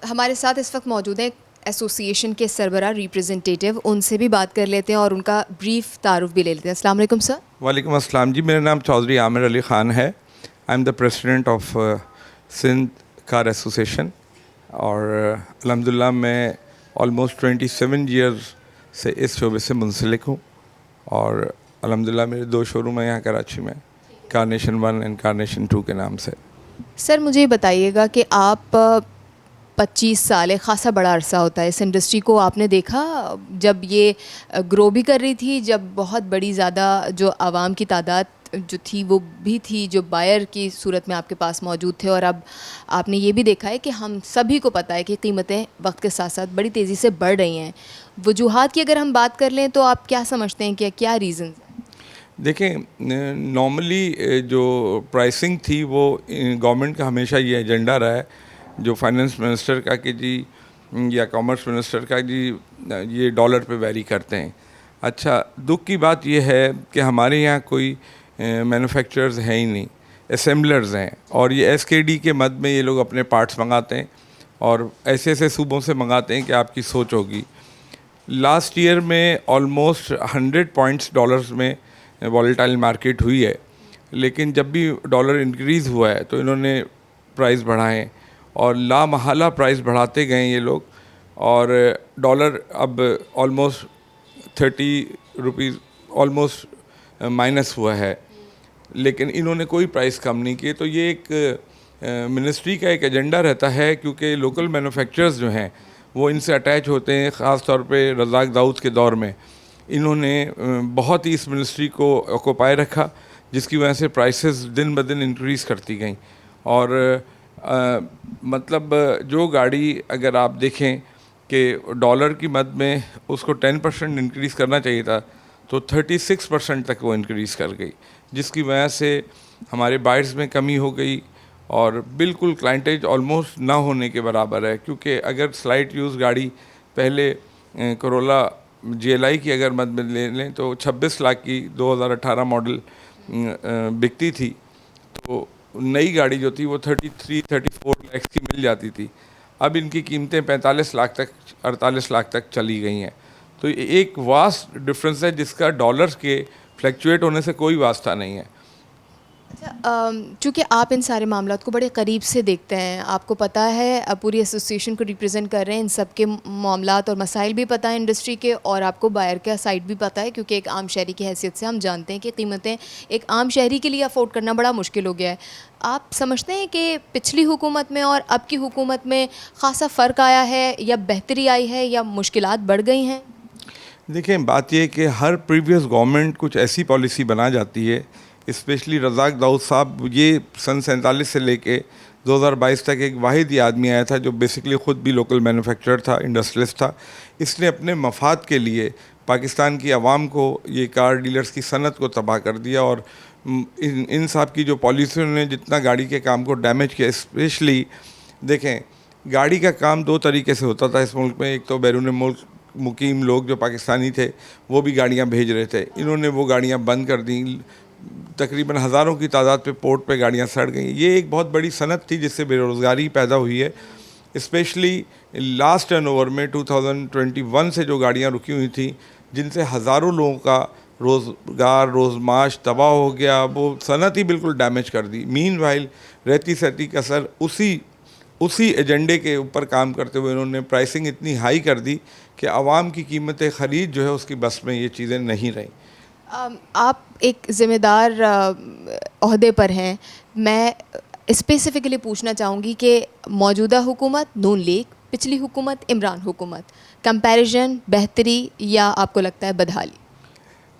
हमारे साथ इस वक्त मौजूद हैं एसोसिएशन के सरबरा रिप्रेजेंटेटिव, उनसे भी बात कर लेते हैं और उनका ब्रीफ तारुफ भी ले लेते हैं। अस्सलाम वालेकुम सर। वालेकुम अस्सलाम जी, मेरा नाम चौधरी आमिर अली ख़ान है। I am the president of Sindh car association और अल्हम्दुलिल्लाह मैं ऑलमोस्ट 27 ईयर्स से इस शोबे से मुंसलिक हूँ और अल्हम्दुलिल्लाह मेरे 2 शोरूम हैं यहाँ कराची में, कारनेशन 1 एंड कारनेशन 2 के नाम से। सर मुझे ये बताइएगा कि आप 25 साल है, ख़ासा बड़ा अरसा होता है इस इंडस्ट्री को। आपने देखा जब ये ग्रो भी कर रही थी, जब बहुत बड़ी ज़्यादा जो आवाम की तादाद जो थी वो भी थी, जो बायर की सूरत में आपके पास मौजूद थे, और अब आपने ये भी देखा है कि हम सभी को पता है कि कीमतें वक्त के साथ साथ बड़ी तेज़ी से बढ़ रही हैं। वजूहात की अगर हम बात कर लें तो आप क्या समझते हैं कि क्या रीज़न? देखें, नॉर्मली जो प्राइसिंग थी वो गवर्नमेंट का हमेशा ये एजेंडा रहा है, जो फाइनेंस मिनिस्टर का कि जी या कॉमर्स मिनिस्टर का जी ये डॉलर पे वैरी करते हैं। अच्छा, दुख की बात ये है कि हमारे यहाँ कोई मैन्युफैक्चरर्स हैं ही नहीं, असेंबलर्स हैं, और ये एसकेडी के मद में ये लोग अपने पार्ट्स मंगाते हैं और ऐसे ऐसे सूबों से मंगाते हैं कि आपकी सोच होगी। लास्ट ईयर में ऑलमोस्ट 100 पॉइंट्स डॉलर्स में वॉलेटाइल मार्केट हुई है, लेकिन जब भी डॉलर इंक्रीज़ हुआ है तो इन्होंने प्राइस बढ़ाएं और लामहला प्राइस बढ़ाते गए ये लोग, और डॉलर अब ऑलमोस्ट 30 रुपीज़ ऑलमोस्ट माइनस हुआ है, लेकिन इन्होंने कोई प्राइस कम नहीं किए। तो ये एक मिनिस्ट्री का एक एजेंडा रहता है, क्योंकि लोकल मैन्युफैक्चरर्स जो हैं वो इनसे अटैच होते हैं। ख़ास तौर पे रज़ाक दाऊद के दौर में इन्होंने बहुत ही इस मिनिस्ट्री को ऑक्यूपाई रखा, जिसकी वजह से प्राइसेस दिन ब दिन इंक्रीज़ करती गई। और मतलब जो गाड़ी अगर आप देखें कि डॉलर की मद में उसको 10% इंक्रीज़ करना चाहिए था, तो 36% तक वो इंक्रीज़ कर गई, जिसकी वजह से हमारे बायर्स में कमी हो गई और बिल्कुल क्लाइंटेज ऑलमोस्ट ना होने के बराबर है। क्योंकि अगर स्लाइट यूज़ गाड़ी पहले कोरोला GLI की अगर मद में ले लें तो 26 लाख की 2018 मॉडल बिकती थी, तो नई गाड़ी जो थी वो 33-34 लाख की मिल जाती थी। अब इनकी कीमतें 45 लाख तक 48 लाख तक चली गई हैं। तो एक वास्ट डिफरेंस है जिसका डॉलर्स के फ्लैक्चुएट होने से कोई वास्ता नहीं है। अच्छा, चूँकि आप इन सारे मामलात को बड़े करीब से देखते हैं, आपको पता है, पूरी एसोसिएशन को रिप्रेजेंट कर रहे हैं, इन सब के मामलात और मसाइल भी पता है इंडस्ट्री के, और आपको बायर का साइड भी पता है, क्योंकि एक आम शहरी की हैसियत से हम जानते हैं कि कीमतें एक आम शहरी के लिए अफोर्ड करना बड़ा मुश्किल हो गया है। आप समझते हैं कि पिछली हुकूमत में और अब की हुकूमत में ख़ासा फ़र्क आया है, या बेहतरी आई है, या मुश्किलात बढ़ गई हैं? देखें, बात यह कि हर प्रीवियस गवर्नमेंट कुछ ऐसी पॉलिसी बना जाती है, स्पेशली रज़ाक दाऊद साहब ये सन 47 से लेके 2022 तक एक वाहिद ही आदमी आया था जो बेसिकली ख़ुद भी लोकल मैन्युफैक्चरर था, इंडस्ट्रियलिस्ट था। इसने अपने मफाद के लिए पाकिस्तान की आवाम को, ये कार डीलर्स की सनत को तबाह कर दिया, और इन साहब की जो पॉलिसियों ने जितना गाड़ी के काम को डैमेज किया। स्पेशली देखें, गाड़ी का काम 2 तरीके से होता था इस मुल्क में। एक तो बैरून मुल्क मुकीम लोग जो पाकिस्तानी थे वो भी गाड़ियाँ भेज रहे थे, इन्होंने वो गाड़ियाँ बंद कर दी। तकरीबन हज़ारों की तादाद पे पोर्ट पे गाड़ियाँ सड़ गई। ये एक बहुत बड़ी सनत थी जिससे बेरोज़गारी पैदा हुई है। स्पेशली लास्ट टर्नओवर में 2021 से जो गाड़ियाँ रुकी हुई थी, जिनसे हज़ारों लोगों का रोज़गार रोज़माश तबाह हो गया, वो सनत ही बिल्कुल डैमेज कर दी। मीनवाइल रहती सहती कसर उसी एजेंडे के ऊपर काम करते हुए इन्होंने प्राइसिंग इतनी हाई कर दी कि आवाम की कीमत ख़रीद जो है उसकी बस में ये चीज़ें नहीं रहीं। आप एक ज़िम्मेदार ओहदे पर हैं। मैं स्पेसिफ़िकली पूछना चाहूँगी कि मौजूदा हुकूमत नून लीग, पिछली हुकूमत इमरान हुकूमत, कंपैरिजन, बेहतरी, या आपको लगता है बदहाली?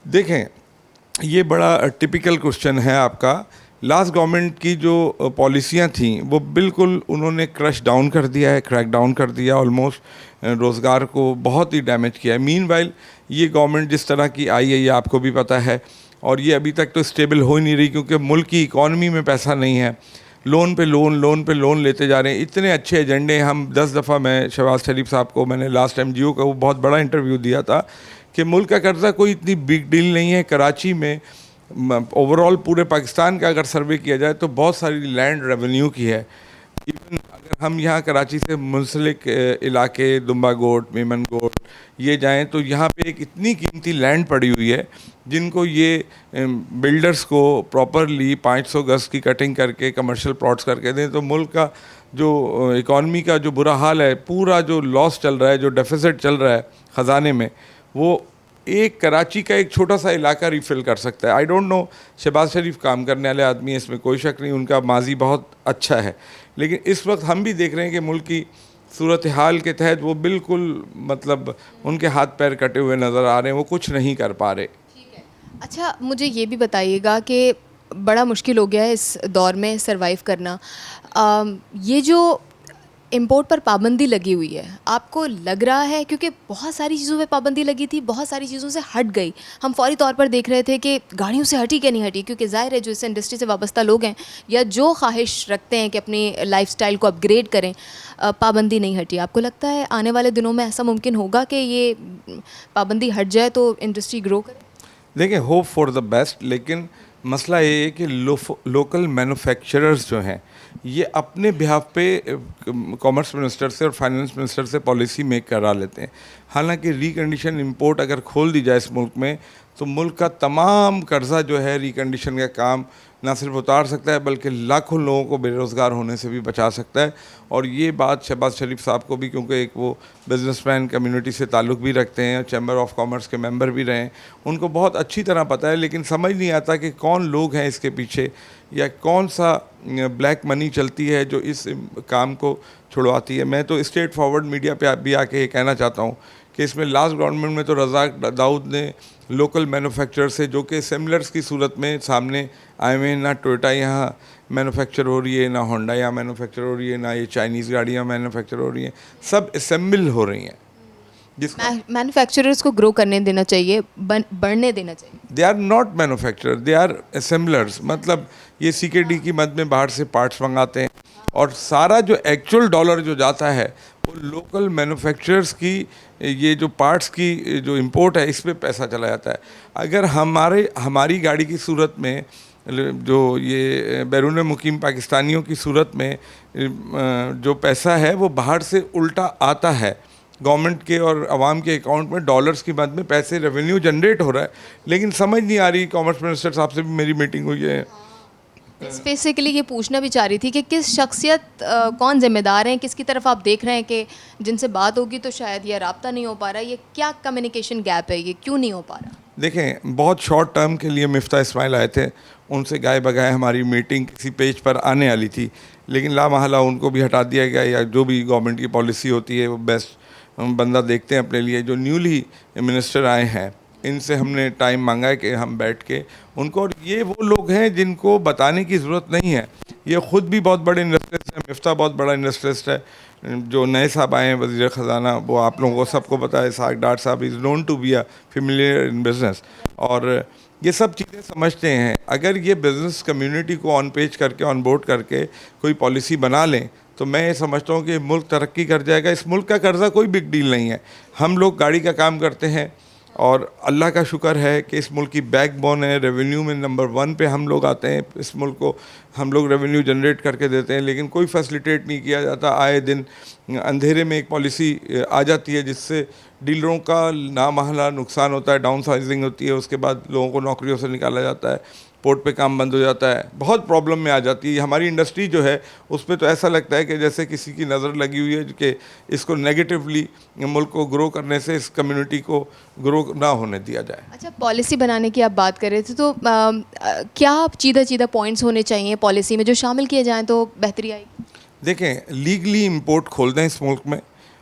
देखें, ये बड़ा टिपिकल क्वेश्चन है आपका। लास्ट गवर्नमेंट की जो पॉलिसियाँ थीं वो बिल्कुल उन्होंने क्रश डाउन कर दिया है, क्रैक डाउन कर दिया, ऑलमोस्ट रोज़गार को बहुत ही डैमेज किया है। मीनवाइल ये गवर्नमेंट जिस तरह की आई है ये आपको भी पता है, और ये अभी तक तो स्टेबल हो ही नहीं रही, क्योंकि मुल्क की इकॉनमी में पैसा नहीं है। लोन पे लोन लेते जा रहे हैं। इतने अच्छे एजेंडे हम 10 दफ़ा, मैं शहबाज शरीफ साहब को मैंने लास्ट टाइम जियो का वो बहुत बड़ा इंटरव्यू दिया था कि मुल्क का कर्जा कोई इतनी बिग डील नहीं है। कराची में ओवरऑल पूरे पाकिस्तान का अगर सर्वे किया जाए तो बहुत सारी लैंड रेवेन्यू की है। इवन अगर हम यहाँ कराची से मुंसलिक इलाके दुम्बा गोट, मेमन गोट ये जाएं तो यहाँ पे एक इतनी कीमती लैंड पड़ी हुई है जिनको ये बिल्डर्स को प्रॉपरली 500 गज की कटिंग करके कमर्शियल प्लॉट्स करके दें तो मुल्क का जो इकॉनमी का जो बुरा हाल है, पूरा जो लॉस चल रहा है, जो डेफिसिट चल रहा है ख़जाने में, वो एक कराची का एक छोटा सा इलाका रिफ़िल कर सकता है। आई डोंट नो, शहबाज शरीफ काम करने वाले आदमी है, इसमें कोई शक नहीं, उनका माजी बहुत अच्छा है, लेकिन इस वक्त हम भी देख रहे हैं कि मुल्क की सूरत हाल के तहत वो बिल्कुल मतलब उनके हाथ पैर कटे हुए नज़र आ रहे हैं, वो कुछ नहीं कर पा रहे। अच्छा, मुझे ये भी बताइएगा कि बड़ा मुश्किल हो गया है इस दौर में सरवाइव करना। ये जो इंपोर्ट पर पाबंदी लगी हुई है, आपको लग रहा है, क्योंकि बहुत सारी चीज़ों पे पाबंदी लगी थी, बहुत सारी चीज़ों से हट गई, हम फौरी तौर पर देख रहे थे कि गाड़ियों से हटी कि नहीं हटी, क्योंकि ज़ाहिर है जो इस इंडस्ट्री से वाबस्ता लोग हैं या जो ख्वाहिश रखते हैं कि अपनी लाइफस्टाइल को अपग्रेड करें, पाबंदी नहीं हटी। आपको लगता है आने वाले दिनों में ऐसा मुमकिन होगा कि ये पाबंदी हट जाए तो इंडस्ट्री ग्रो करे? देखिए, होप फॉर द बेस्ट, लेकिन मसला ये है कि लोकल मैन्युफैक्चरर्स जो हैं ये अपने बिहाफ पे कॉमर्स मिनिस्टर से और फाइनेंस मिनिस्टर से पॉलिसी मेक करा लेते हैं। हालांकि रिकंडीशन इंपोर्ट अगर खोल दी जाए इस मुल्क में तो मुल्क का तमाम कर्जा जो है रिकंडीशन का काम ना सिर्फ उतार सकता है बल्कि लाखों लोगों को बेरोज़गार होने से भी बचा सकता है। और ये बात शहबाज शरीफ साहब को भी, क्योंकि एक वो बिजनेसमैन कम्युनिटी से ताल्लुक़ भी रखते हैं, चैम्बर ऑफ कॉमर्स के मेंबर भी रहे हैं, उनको बहुत अच्छी तरह पता है, लेकिन समझ नहीं आता कि कौन लोग हैं इसके पीछे या कौन सा ब्लैक मनी चलती है जो इस काम को छुड़वाती है। मैं तो स्ट्रेट फॉरवर्ड मीडिया पे भी आके ये कहना चाहता हूँ कि इसमें लास्ट गवर्नमेंट में तो रज़ाक दाऊद ने लोकल मैन्युफैक्चरर से, जो कि सिमिलर्स की सूरत में सामने आए हुए हैं, ना टोयोटा यहाँ मैन्युफैक्चर हो रही है, ना होंडा यहाँ मैन्युफैक्चर हो रही है, ना ये चाइनीज़ गाड़ियाँ मैन्युफैक्चर हो रही हैं, सब असेंबल हो रही हैं। मैन्युफैक्चरर्स को ग्रो करने देना चाहिए, बढ़ने देना चाहिए। They are not manufacturer, they are assemblers. मतलब ये CKD की मद में बाहर से पार्ट्स मंगाते हैं और सारा जो एक्चुअल डॉलर जो जाता है वो लोकल मैन्युफैक्चरर्स की ये जो पार्ट्स की जो इंपोर्ट है इस पे पैसा चला जाता है। अगर हमारी गाड़ी की सूरत में जो ये बैरून मुकीम पाकिस्तानियों की सूरत में जो पैसा है वो बाहर से उल्टा आता है, गवर्नमेंट के और आवाम के अकाउंट में डॉलर्स की मद में पैसे रेवेन्यू जनरेट हो रहा है, लेकिन समझ नहीं आ रही। कॉमर्स मिनिस्टर साहब से भी मेरी मीटिंग हुई है। बेसिकली ये पूछना भी चाह रही थी कि किस शख्सियत कौन जिम्मेदार हैं, किसकी तरफ आप देख रहे हैं कि जिनसे बात होगी तो शायद ये राब्ता नहीं हो पा रहा, ये क्या कम्युनिकेशन गैप है, ये क्यों नहीं हो पा रहा? देखें, बहुत शॉर्ट टर्म के लिए मिफ्ता इस्माइल आए थे, उनसे गाय बगाए हमारी मीटिंग किसी पेज पर आने वाली थी, लेकिन लामहला उनको भी हटा दिया गया, या जो भी गवर्नमेंट की पॉलिसी होती है वो बेस्ट बंदा देखते हैं अपने लिए। जो न्यूली मिनिस्टर आए हैं इनसे हमने टाइम मांगा है कि हम बैठ के उनको, और ये वो लोग हैं जिनको बताने की ज़रूरत नहीं है, ये ख़ुद भी बहुत बड़े इंडस्ट्रियलिस्ट हैं, मिफ्ता बहुत बड़ा इंडस्ट्रियलिस्ट है। जो नए साहब आए हैं वज़ीर ख़जाना, वो आप लोगों को सबको पता है, इसहाक डार साहब is known to be a familiar in business, और ये सब चीज़ें समझते हैं। अगर ये बिज़नेस कम्युनिटी को ऑन पेज करके, ऑन बोर्ड करके कोई पॉलिसी बना लें तो मैं ये समझता हूँ कि मुल्क तरक्की कर जाएगा। इस मुल्क का कर्ज़ा कोई बिग डील नहीं है। हम लोग गाड़ी का काम करते हैं और अल्लाह का शुक्र है कि इस मुल्क की बैकबोन है, रेवेन्यू में नंबर 1 पे हम लोग आते हैं, इस मुल्क को हम लोग रेवेन्यू जनरेट करके देते हैं, लेकिन कोई फैसिलिटेट नहीं किया जाता। आए दिन अंधेरे में एक पॉलिसी आ जाती है जिससे डीलरों का नामहला नुकसान होता है, डाउन साइजिंग होती है, उसके बाद लोगों को नौकरियों से निकाला जाता है, पोर्ट पे काम बंद हो जाता है, बहुत प्रॉब्लम में आ जाती है हमारी इंडस्ट्री जो है। उस पर तो ऐसा लगता है कि जैसे किसी की नज़र लगी हुई है कि इसको नेगेटिवली मुल्क को ग्रो करने से इस कम्युनिटी को ग्रो ना होने दिया जाए। अच्छा, पॉलिसी बनाने की आप बात कर रहे थे, तो क्या चीदा पॉइंट्स होने चाहिए पॉलिसी में जो शामिल किए जाएँ तो बेहतरी आएगी? देखें, लीगली इंपोर्ट खोल दें इस मुल्क में,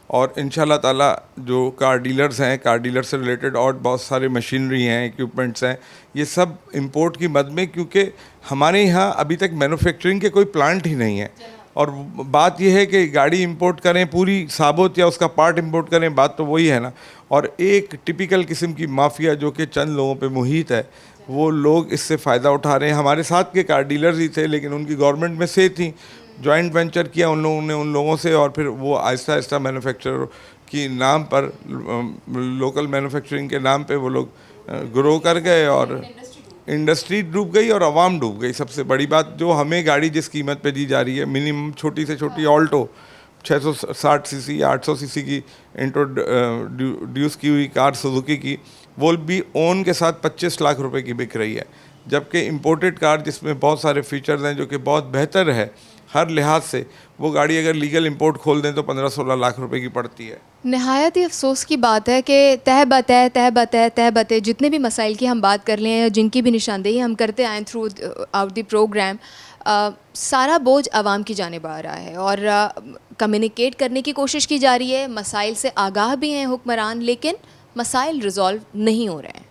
और इंशाल्लाह ताला जो कार डीलर्स हैं, कार डीलर से रिलेटेड और बहुत सारे मशीनरी हैं, इक्विपमेंट्स हैं, ये सब इंपोर्ट की मद में, क्योंकि हमारे यहाँ अभी तक मैन्युफैक्चरिंग के कोई प्लांट ही नहीं है। और बात यह है कि गाड़ी इंपोर्ट करें पूरी साबुत या उसका पार्ट इंपोर्ट करें, बात तो वही है ना। और एक टिपिकल किस्म की माफिया जो कि चंद लोगों पे मुहित है, वो लोग इससे फ़ायदा उठा रहे हैं। हमारे साथ के कार डीलर्स ही थे, लेकिन उनकी गवर्नमेंट में से थी, जॉइंट वेंचर किया उन लोगों ने उन लोगों से, और फिर वो आहिस्ता आहिस्ता मैन्युफैक्चर की नाम पर, लोकल मैन्युफैक्चरिंग के नाम पे वो लोग ग्रो कर गए और इंडस्ट्री डूब गई और आवाम डूब गई। सबसे बड़ी बात, जो हमें गाड़ी जिस कीमत पे दी जा रही है, मिनिमम छोटी से छोटी ऑल्टो 660 सीसी या 800 सीसी की इंट्रोड्यूस की हुई कार सुजुकी की, वो भी ओन के साथ 25 लाख रुपए की बिक रही है, जबकि इम्पोर्टेड कार जिसमें बहुत सारे फीचर्स हैं जो कि बहुत बेहतर है हर लिहाज से, वो गाड़ी अगर लीगल इंपोर्ट खोल दें तो 15-16 लाख रुपए की पड़ती है। नहायत ही अफसोस की बात है कि तह बत जितने भी मसाइल की हम बात कर लें या जिनकी भी निशानदेही हम करते आए थ्रू आउट द प्रोग्राम, सारा बोझ आवाम की जानिब आ रहा है और कम्युनिकेट करने की कोशिश की जा रही है, मसाइल से आगाह भी हैं हुक्मरान, लेकिन मसाइल रिज़ॉल्व नहीं हो रहे हैं।